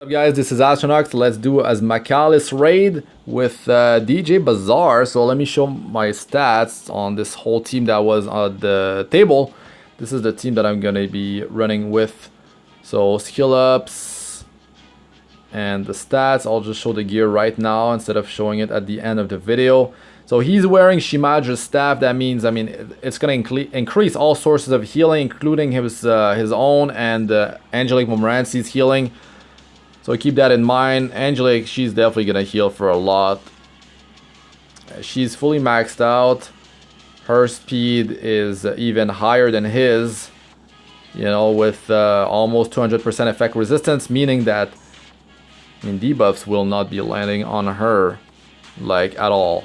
What's up guys, this is Astranox. Let's do Azmakalis raid with DJ Basar. So let me show my stats on this whole team that was on the table. This is the team that I'm gonna be running with. So skill ups and the stats. I'll just show the gear right now instead of showing it at the end of the video. So he's wearing Shimadra's staff. That means, it's gonna increase all sources of healing, including his own and Angelic Montmorancy's healing. So keep that in mind. Angelic, she's definitely gonna heal for a lot. She's fully maxed out. Her speed is even higher than his, you know, with almost 200% effect resistance, meaning that debuffs will not be landing on her like at all.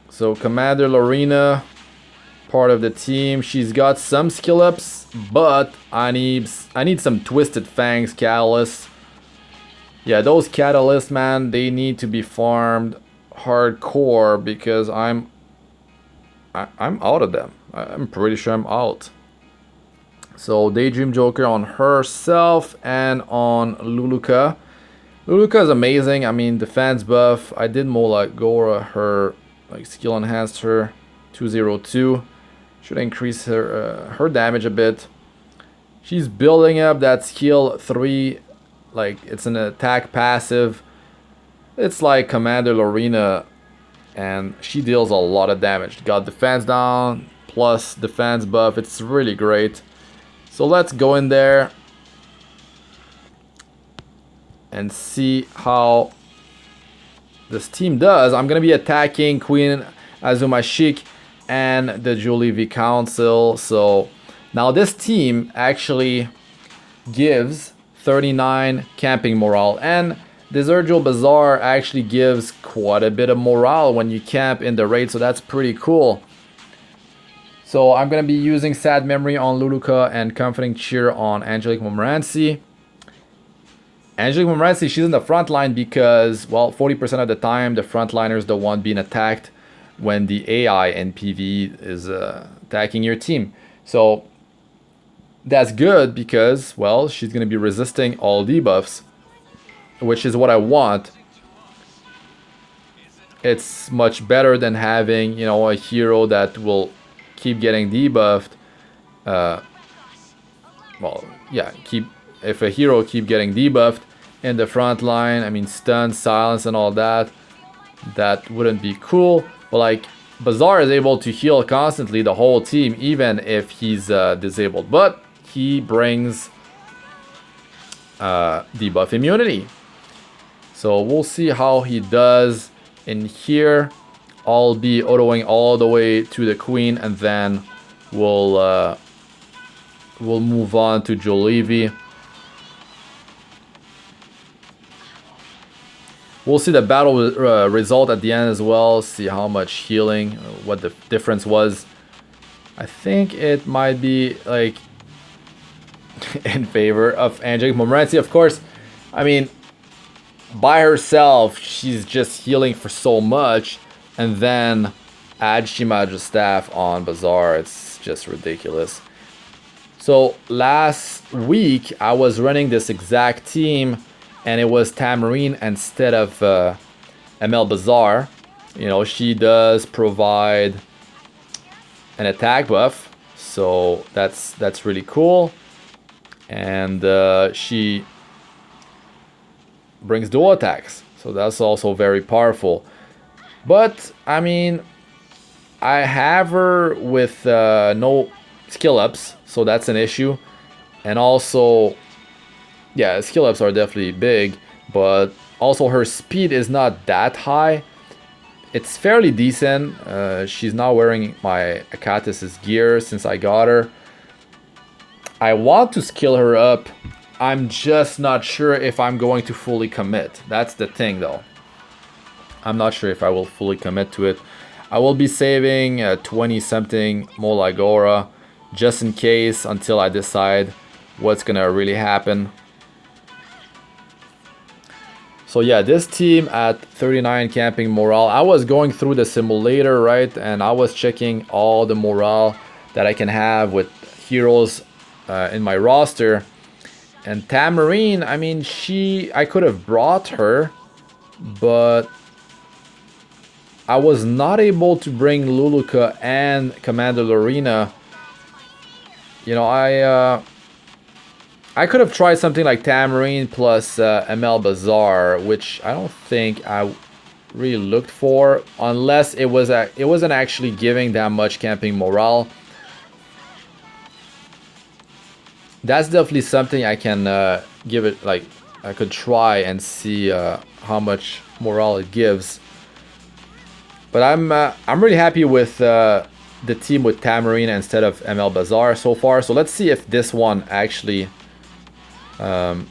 So Commander Lorina, part of the team, she's got some skill ups, but I need some Twisted Fangs catalysts. Yeah, those catalysts, man, they need to be farmed hardcore because I'm out of them. I'm pretty sure I'm out. So Daydream Joker on herself and on Luluca. Luluca is amazing. Defense buff. I did more like Gora, her skill enhanced her 202. Should increase her damage a bit. She's building up that skill 3, like it's an attack passive. It's like Commander Lorina, and she deals a lot of damage. Got defense down plus defense buff. It's really great. So let's go in there and see how this team does. I'm gonna be attacking Queen Azumashik and the Juleeve Council. So now this team actually gives 39 camping morale, and Desert Jewel Basar actually gives quite a bit of morale when you camp in the raid, so that's pretty cool. So I'm gonna be using Sad Memory on Luluca and Comforting Cheer on Angelic Montmorancy. Angelic Montmorancy, she's in the front line because, well, 40% of the time the frontliner is the one being attacked when the AI and PVE is attacking your team. So that's good because, well, she's going to be resisting all debuffs, which is what I want. It's much better than having, a hero that will keep getting debuffed. If a hero keep getting debuffed in the front line, stun, silence, and all that, that wouldn't be cool. But like Basar is able to heal constantly the whole team, even if he's disabled. But he brings debuff immunity. So we'll see how he does in here. I'll be autoing all the way to the queen, and then we'll move on to Juleeve. We'll see the battle result at the end as well, see how much healing, what the difference was. I think it might be like in favor of Angelic Montmorancy. Of course, by herself, she's just healing for so much, and then add Shimadra's staff on Basar, it's just ridiculous. So last week, I was running this exact team, and it was Tamarine instead of ML Basar. She does provide an attack buff, so that's really cool. And she brings dual attacks, so that's also very powerful. But I have her with no skill ups, so that's an issue. And also, yeah, skill ups are definitely big, but also her speed is not that high. It's fairly decent. She's not wearing my Akatis' gear since I got her. I want to skill her up. I'm just not sure if I'm going to fully commit. That's the thing, though. I'm not sure if I will fully commit to it. I will be saving 20-something Molagora just in case, until I decide what's gonna really happen. So yeah, this team at 39 camping morale. I was going through the simulator, right? And I was checking all the morale that I can have with heroes in my roster. And Tamarine, I mean, I could have brought her, but I was not able to bring Luluca and Commander Lorina. You know, I could have tried something like Tamarine plus ML Basar, which I don't think I really looked for, unless it wasn't actually giving that much camping morale. That's definitely something I can give it, like, I could try and see how much morale it gives. But I'm really happy with the team with Tamarine instead of ML Basar so far. So let's see if this one actually well,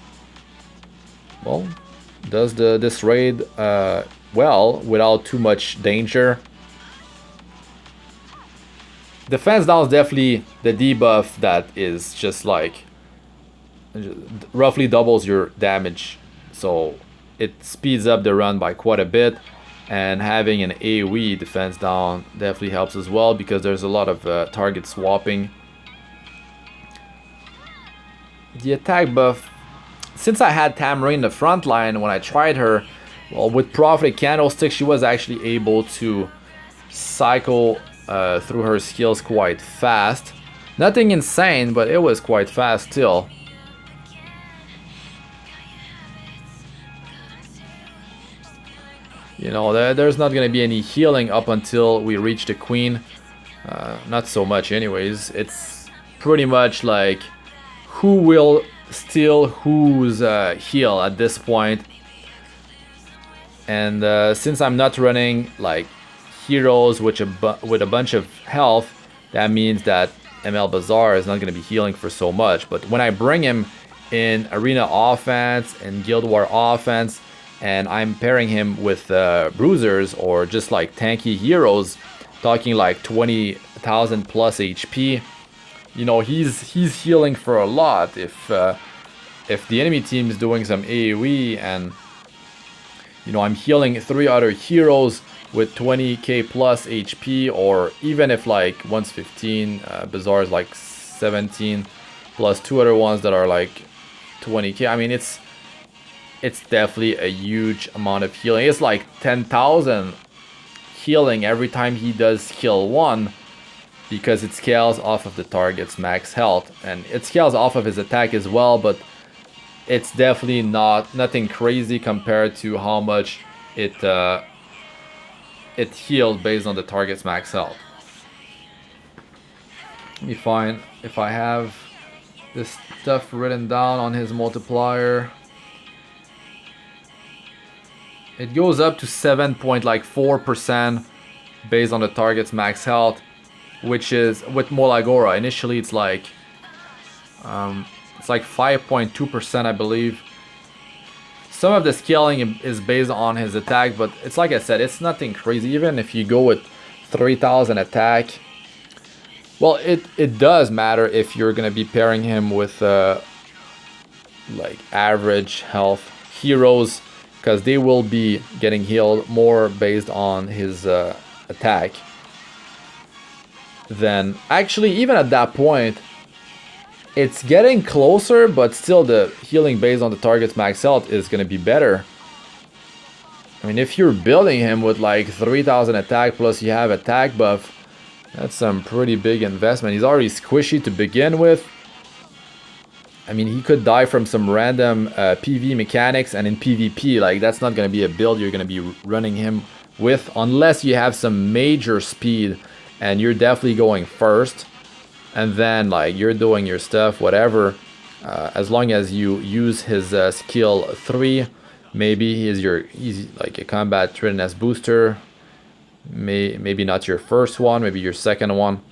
does this raid well without too much danger. Defense down is definitely the debuff that is just like roughly doubles your damage, so it speeds up the run by quite a bit. And having an AoE defense down definitely helps as well, because there's a lot of target swapping. The attack buff, since I had Tamarine in the front line when I tried her, well, with Prophetic Candlestick, she was actually able to cycle through her skills quite fast. Nothing insane, but it was quite fast still. You know, there's not going to be any healing up until we reach the Queen. Not so much anyways. It's pretty much like who will steal whose heal at this point. And since I'm not running like heroes with a bunch of health, that means that ML Basar is not going to be healing for so much. But when I bring him in Arena offense and Guild War offense, and I'm pairing him with bruisers or just like tanky heroes, talking like 20,000 plus HP, you know, he's healing for a lot. If the enemy team is doing some AoE and, you know, I'm healing 3 other heroes with 20k plus HP, or even if like one's 15, Bazaar is like 17, plus 2 other ones that are like 20k. I mean, it's definitely a huge amount of healing. It's like 10,000 healing every time he does kill one, because it scales off of the target's max health, and it scales off of his attack as well, but it's definitely nothing crazy compared to how much it healed based on the target's max health. Let me find if I have this stuff written down on his multiplier. It goes up to 7.4% based on the target's max health, which is with Molagora. Initially, it's like 5.2%, I believe. Some of the scaling is based on his attack, but it's like I said, it's nothing crazy. Even if you go with 3,000 attack, well, it does matter if you're gonna be pairing him with like average health heroes, because they will be getting healed more based on his attack. Then actually, even at that point, it's getting closer, but still the healing based on the target's max health is going to be better. I mean, if you're building him with like 3,000 attack plus you have attack buff, that's some pretty big investment. He's already squishy to begin with. I mean, he could die from some random PvE mechanics, and in PvP, like, that's not going to be a build you're going to be running him with, unless you have some major speed and you're definitely going first, and then like you're doing your stuff, whatever. As long as you use his skill 3, maybe he's like a combat readiness booster. Maybe not your first one, maybe your second one.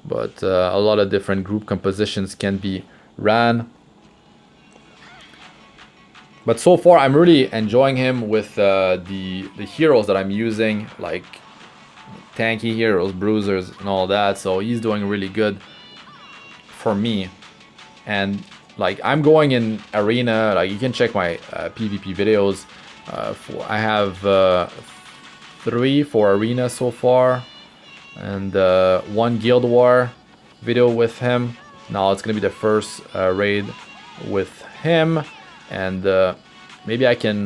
But a lot of different group compositions can be ran. But so far, I'm really enjoying him with the heroes that I'm using, like tanky heroes, bruisers, and all that. So he's doing really good for me. And like, I'm going in arena. Like, you can check my PvP videos. I have 3 for arena so far, and 1 Guild War video with him. Now it's gonna be the first raid with him, and maybe I can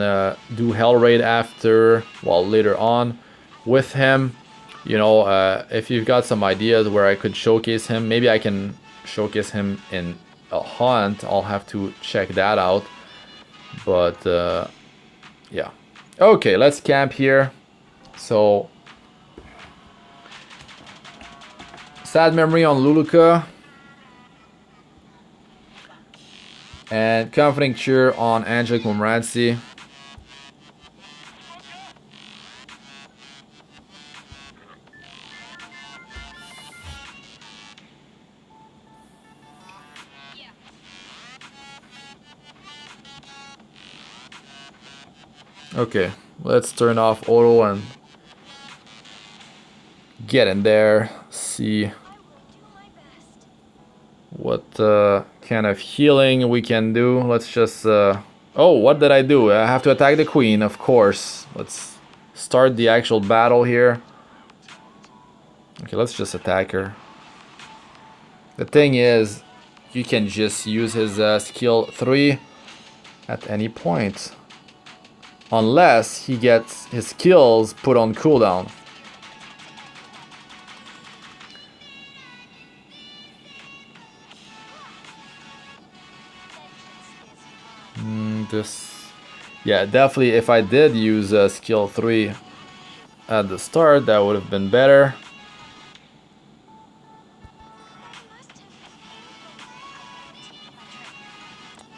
do Hell Raid after, well, later on with him. You know, if you've got some ideas where I could showcase him, maybe I can showcase him in a hunt. I'll have to check that out. But yeah. Okay, let's camp here. So, sad memory on Luluca. And comforting cheer on Angelic Montmorancy. Okay, let's turn off auto and get in there, see what kind of healing we can do. Let's just oh, what did I do? I have to attack the queen, of course. Let's start the actual battle here. Okay, let's just attack her. The thing is, you can just use his skill 3 at any point, unless he gets his skills put on cooldown. Yeah, definitely if I did use skill 3 at the start, that would have been better.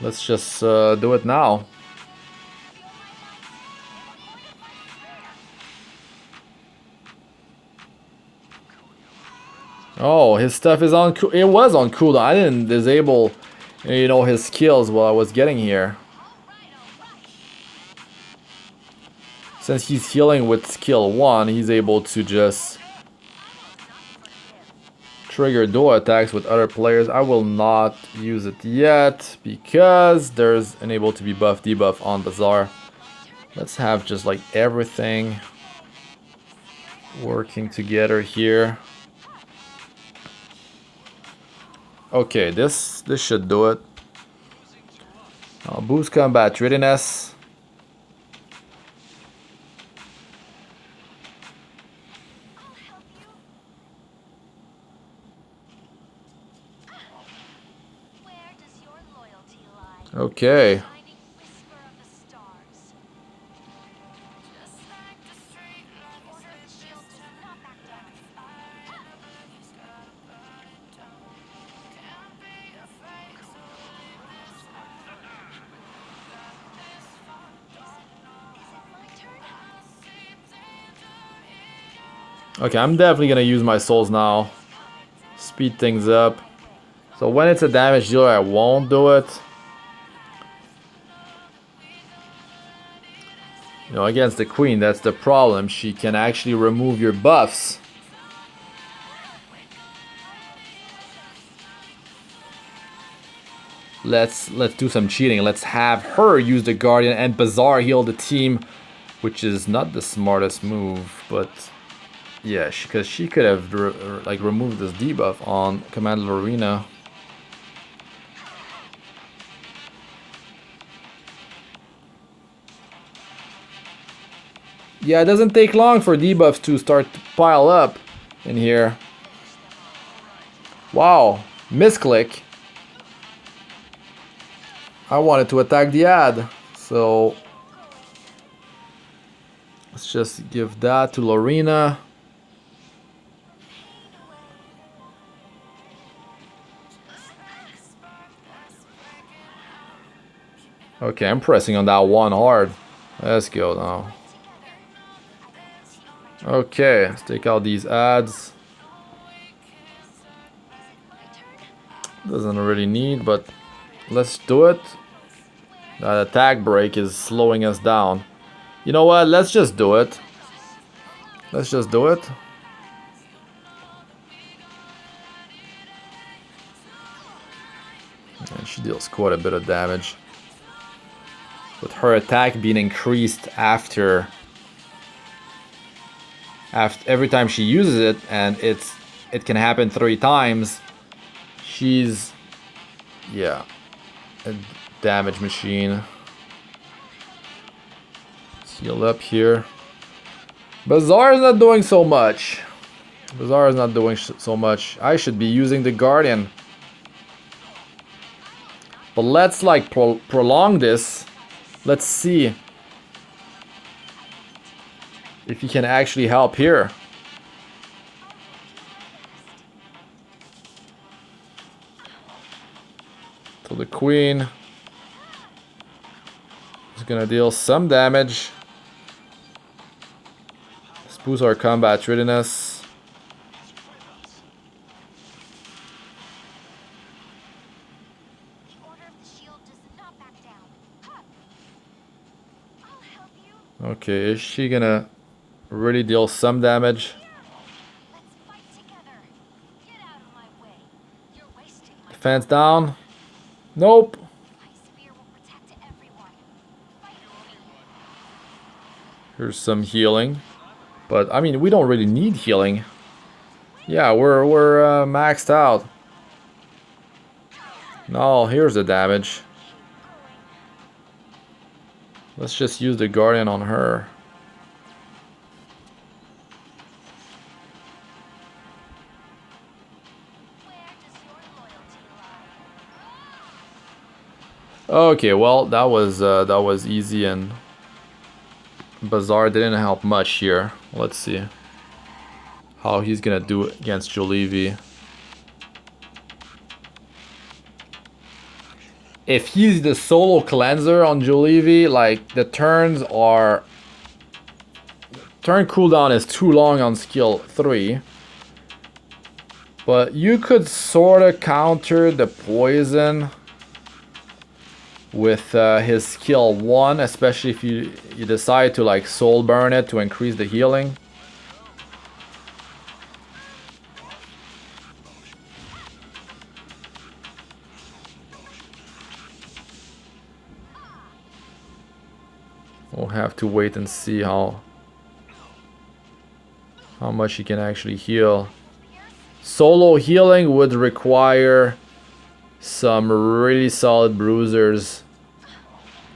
Let's just do it now. Oh, his stuff is on. It was on cooldown. I didn't disable, you know, his skills while I was getting here. Since he's healing with skill 1, he's able to just trigger duo attacks with other players. I will not use it yet because there's an able to be buff debuff on Basar. Let's have just like everything working together here. Okay, this should do it. Boost combat readiness. Okay. Okay, I'm definitely gonna use my souls now. Speed things up. So when it's a damage dealer, I won't do it. You know, against the queen, that's the problem. She can actually remove your buffs. Let's do some cheating. Let's have her use the Guardian and Basar heal the team, which is not the smartest move, but yeah, because she could have like removed this debuff on Commander Lorina. Yeah, it doesn't take long for debuffs to start to pile up in here. Wow, misclick. I wanted to attack the ad, so let's just give that to Lorina. Okay, I'm pressing on that one hard. Let's go now. Okay, let's take out these ads. Doesn't really need, but let's do it. That attack break is slowing us down. You know what? Let's just do it. Let's just do it. And she deals quite a bit of damage. With her attack being increased after every time she uses it, and it can happen 3 times. She's, yeah, a damage machine. Let's heal up here. Basar is not doing so much. Basar is not doing so much. I should be using the Guardian. But let's like prolong this. Let's see if he can actually help here. So the Queen is gonna deal some damage. Let's boost our combat readiness. Okay, is she gonna really deal some damage? Defense down. Nope. Here's some healing. But, I mean, we don't really need healing. Yeah, we're maxed out. No, here's the damage. Let's just use the Guardian on her. Okay, well, that was easy, and Basar didn't help much here. Let's see how he's gonna do it against Juleeve. If he's the solo cleanser on Juleeve, like the turn cooldown is too long on skill 3. But you could sort of counter the poison with his skill 1, especially if you decide to like soul burn it to increase the healing. We'll have to wait and see how much he can actually heal. Solo healing would require some really solid bruisers.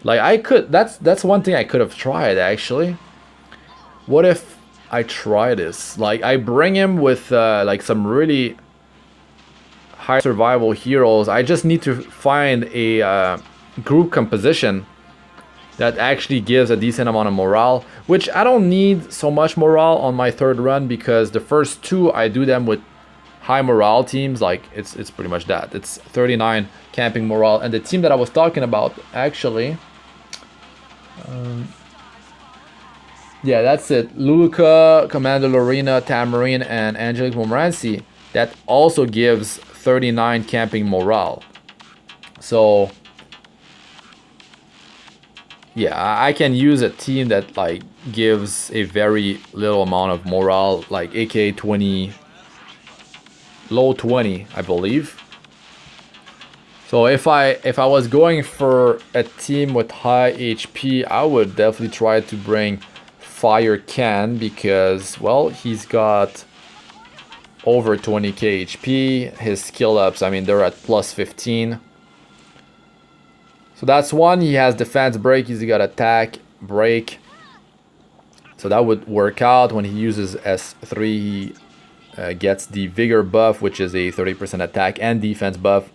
Like I could, that's one thing I could have tried actually. What if I try this? Like I bring him with like some really high survival heroes. I just need to find a group composition that actually gives a decent amount of morale, which I don't need so much morale on my third run, because the first 2 I do them with high morale teams. Like it's pretty much that. It's 39 camping morale, and the team that I was talking about actually, yeah, that's it. Luluca, Commander Lorina, Tamarine, and Angelic Montmorancy. That also gives 39 camping morale. So yeah, I can use a team that like gives a very little amount of morale, like AK 20, low 20, I believe. So if I was going for a team with high HP, I would definitely try to bring Fire Can, because well, he's got over 20k HP. His skill ups, I mean, they're at plus 15. So that's one. He has defense break, he's got attack break. So that would work out. When he uses S3, he gets the vigor buff, which is a 30% attack and defense buff.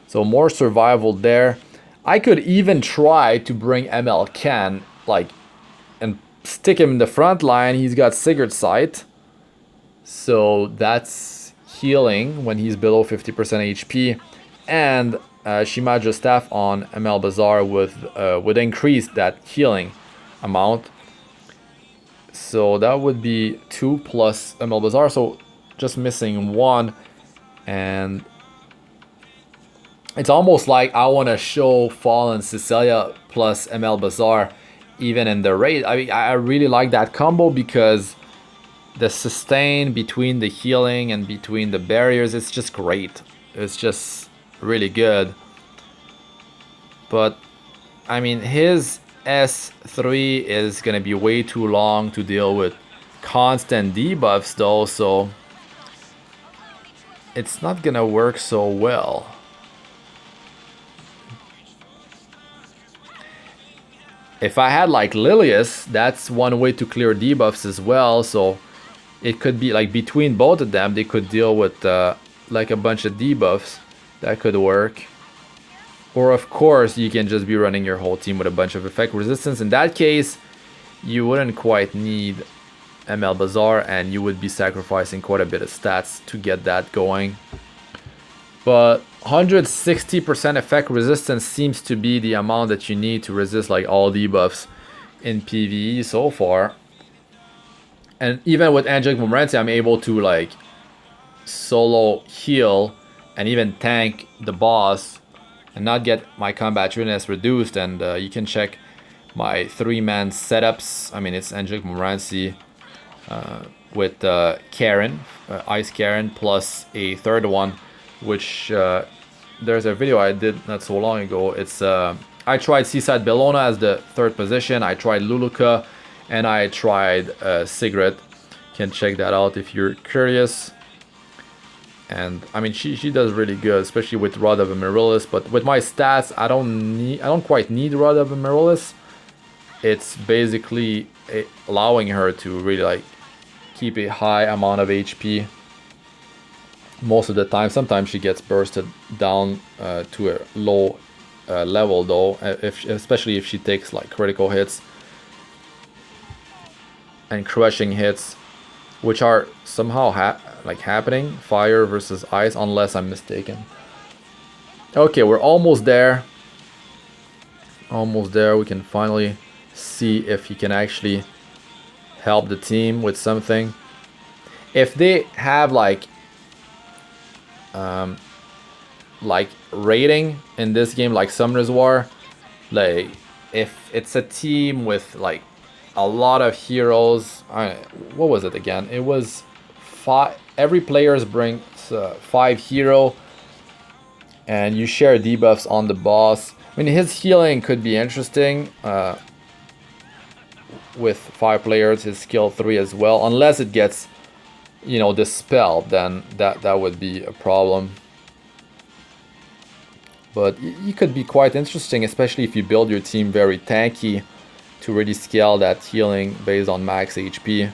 So more survival there. I could even try to bring ML Can, like, and stick him in the front line. He's got Sigurd Sight. So that's healing when he's below 50% HP. And Shimaja staff on ML Basar would increase that healing amount. So that would be 2 plus ML Basar. So just missing 1. And it's almost like I want to show Fallen Cecilia plus ML Basar even in the raid. I mean, I really like that combo, because the sustain between the healing and between the barriers, it's just great. It's just really good. But I mean, his S3 is gonna be way too long to deal with constant debuffs though, so it's not gonna work so well. If I had like Lilius, that's one way to clear debuffs as well. So it could be like between both of them, they could deal with like a bunch of debuffs. That could work. Or of course, you can just be running your whole team with a bunch of effect resistance. In that case, you wouldn't quite need ML Basar, and you would be sacrificing quite a bit of stats to get that going. But 160% effect resistance seems to be the amount that you need to resist like all debuffs in PVE so far. And even with Angelic Montmorancy, I'm able to like solo heal and even tank the boss and not get my combat readiness reduced. And you can check my 3-man setups. I mean, it's Angelic Montmorancy with Karen, Ice Karen, plus a third one, which there's a video I did not so long ago. It's I tried Seaside Bellona as the third position. I tried Luluca, and I tried Sigrid. You can check that out if you're curious. And I mean, she does really good, especially with Rod of Amaryllis. But with my stats, I don't quite need Rod of Amaryllis. It's basically allowing her to really like keep a high amount of HP most of the time. Sometimes she gets bursted down to a low level though, especially if she takes like critical hits and crushing hits, which are somehow happening. Fire versus ice, unless I'm mistaken. Okay, we're almost there. Almost there. We can finally see if he can actually help the team with something. If they have like rating in this game like Summoner's War, like if it's a team with like a lot of heroes, what was it again? It was 5. Every player brings 5 hero, and you share debuffs on the boss. I mean, his healing could be interesting. With 5 players, his skill 3 as well, unless it gets, you know, dispelled, then that would be a problem. But it could be quite interesting, especially if you build your team very tanky to really scale that healing based on max HP.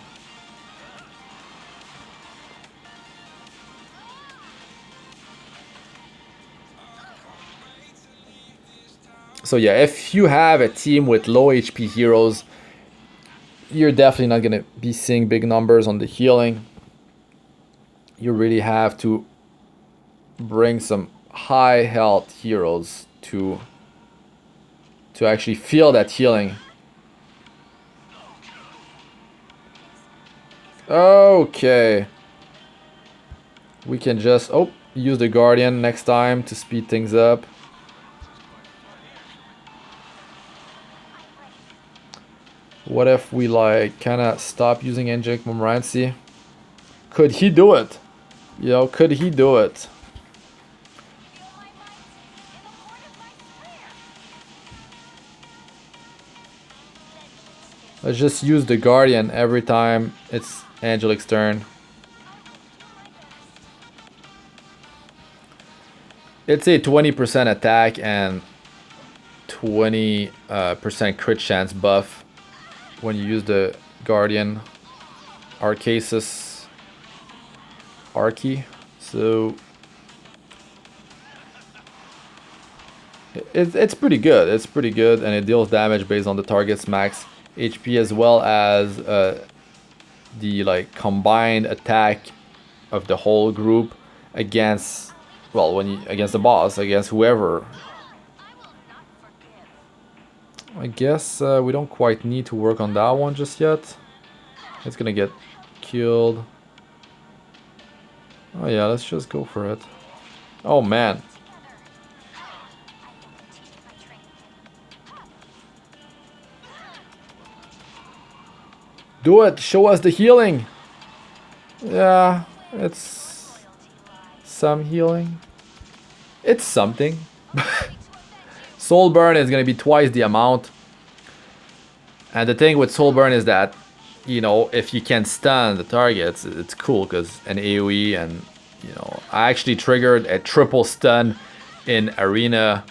So yeah, if you have a team with low HP heroes, you're definitely not going to be seeing big numbers on the healing. You really have to bring some high health heroes to actually feel that healing. Okay. We can just use the Guardian next time to speed things up. What if we like kind of stop using Angelic Montmorancy? Could he do it? You know, could he do it? Let's just use the Guardian every time it's Angelic's turn. It's a 20% attack and 20% crit chance buff when you use the Guardian Arcasis Archie. So it's pretty good. It's pretty good, and it deals damage based on the target's max HP, as well as the like combined attack of the whole group against, well, against the boss, against whoever. I guess we don't quite need to work on that one just yet. It's gonna get killed. Oh yeah, let's just go for it. Oh man. Do it! Show us the healing! Yeah, it's some healing. It's something. Soul Burn is going to be twice the amount. And the thing with Soul Burn is that, you know, if you can stun the targets, it's cool because an AoE, and, you know, I actually triggered a triple stun in Arena.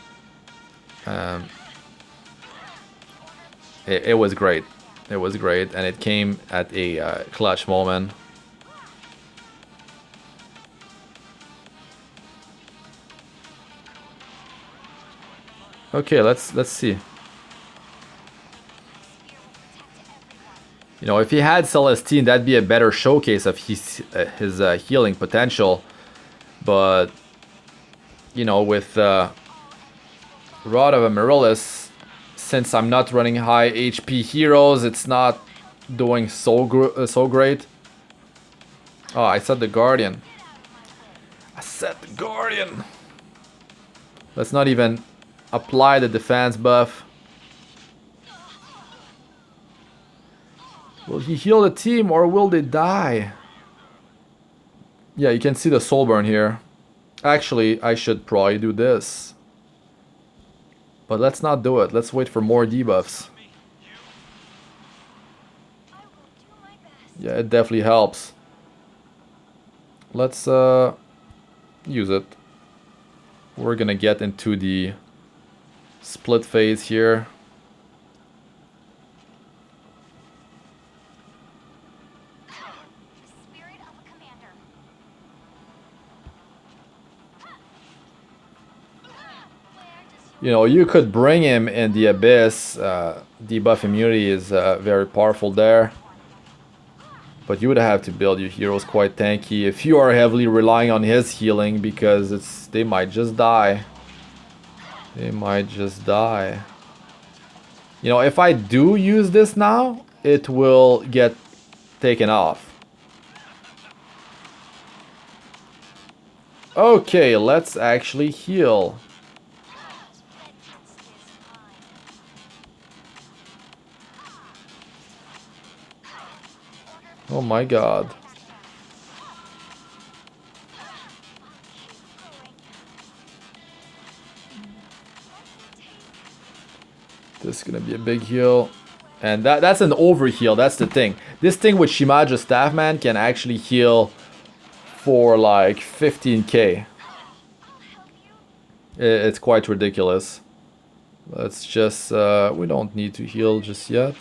it was great. It was great, and it came at a clutch moment. Okay, let's see. You know, if he had Celestine, that'd be a better showcase of his healing potential. But you know, with Rod of Amaryllis, since I'm not running high HP heroes, it's not doing so great. Oh, I said the Guardian. I said the Guardian. Let's not even apply the defense buff. Will he heal the team or will they die? Yeah, you can see the soul burn here. Actually, I should probably do this. But let's not do it. Let's wait for more debuffs. Yeah, it definitely helps. Let's use it. We're gonna get into the split phase here. You know, you could bring him in the Abyss. Debuff immunity is very powerful there. But you would have to build your heroes quite tanky if you are heavily relying on his healing, because they might just die. They might just die. You know, if I do use this now, it will get taken off. Okay, let's actually heal. Oh my god. This is gonna be a big heal. And that's an overheal, that's the thing. This thing with Shimaja's staff, man, can actually heal for like 15k. It's quite ridiculous. Let's just, we don't need to heal just yet.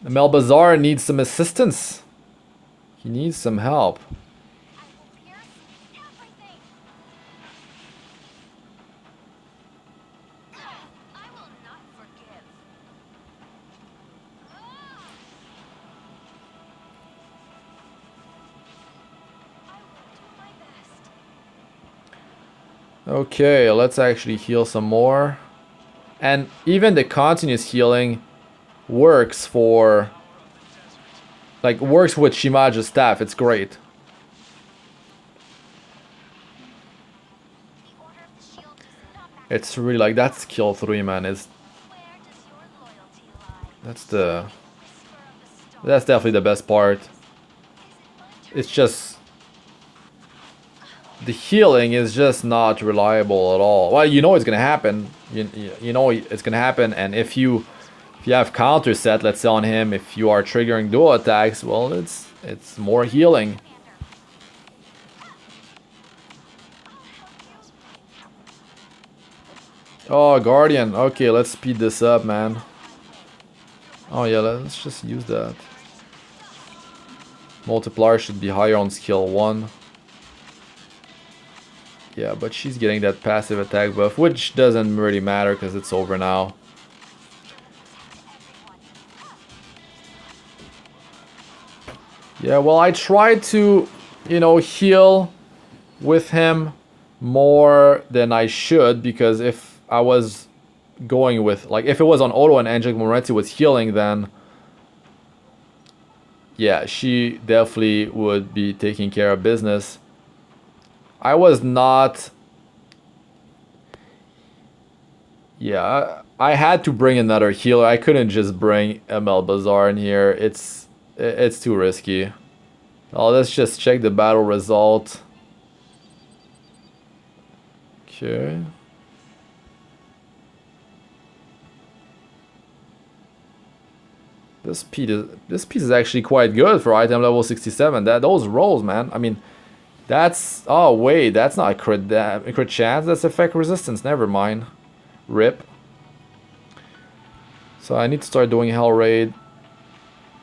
ML Basar needs some assistance. He needs some help. Okay, let's actually heal some more. And even the continuous healing works for, like, works with Shimaja's staff. It's great. It's really like, that's skill 3, man. That's definitely the best part. It's just the healing is just not reliable at all. Well, you know it's gonna happen. You know it's gonna happen, and if you have counter set, let's say on him, if you are triggering dual attacks, well, it's more healing. Oh, Guardian. Okay, let's speed this up, man. Oh yeah, let's just use that. Multiplier should be higher on skill 1. Yeah, but she's getting that passive attack buff, which doesn't really matter because it's over now. Yeah, well, I tried to, you know, heal with him more than I should, because if I was going with, like, if it was on auto and Angelic Montmorancy was healing, then yeah, she definitely would be taking care of business. I was not... Yeah, I had to bring another healer. I couldn't just bring ML Basar in here. It's too risky. Oh, let's just check the battle result. Okay. This piece is actually quite good for item level 67. Those rolls, man. I mean, that's... Oh, wait. That's not a crit chance. That's effect resistance. Never mind. RIP. So I need to start doing Hell Raid.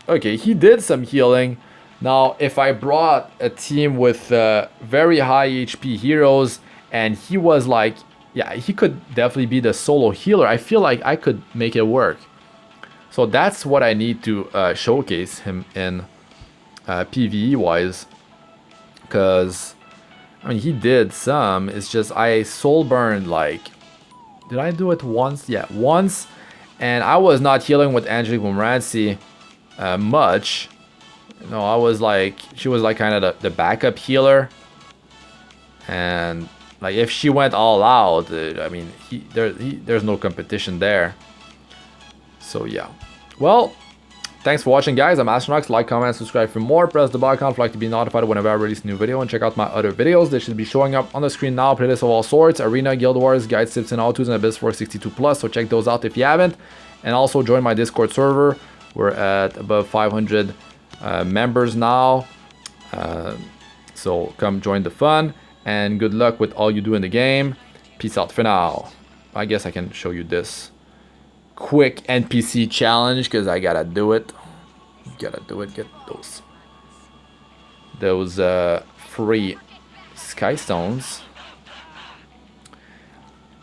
Okay, he did some healing. Now, if I brought a team with very high HP heroes and he was like, yeah, he could definitely be the solo healer. I feel like I could make it work. So that's what I need to showcase him in PVE wise. Because, I mean, he did some. It's just I soul burned like, did I do it once? Yeah, once. And I was not healing with Angelic Montmorancy much. No, I was like, she was like kind of the backup healer. And like if she went all out, I mean, there's no competition there. So yeah. Well, thanks for watching, guys. I'm Astranox. Like, comment, subscribe for more. Press the bell icon for like to be notified whenever I release a new video. And check out my other videos. They should be showing up on the screen now. Playlists of all sorts. Arena, Guild Wars, Guides, Tips, and How-Tos, and Abyss 462+. So check those out if you haven't. And also join my Discord server. We're at above 500 members now. So come join the fun. And good luck with all you do in the game. Peace out for now. I guess I can show you this quick NPC challenge because I gotta do it. Get those free sky stones.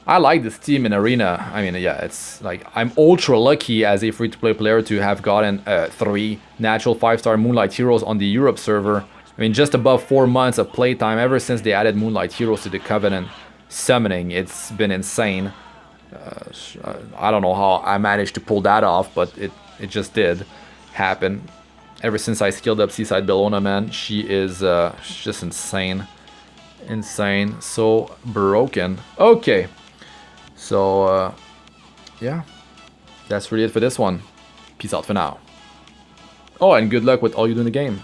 I like this team in Arena. I mean, yeah, it's like I'm ultra lucky as a free-to-play player to have gotten 3 natural 5-star Moonlight Heroes on the Europe server. I mean, just above 4 months of playtime ever since they added Moonlight Heroes to the Covenant summoning. It's been insane. I don't know how I managed to pull that off, but it just did happen. Ever since I skilled up Seaside Bellona, man, she is she's just insane. Insane. So broken. Okay. So, yeah. That's really it for this one. Peace out for now. Oh, and good luck with all you do in the game.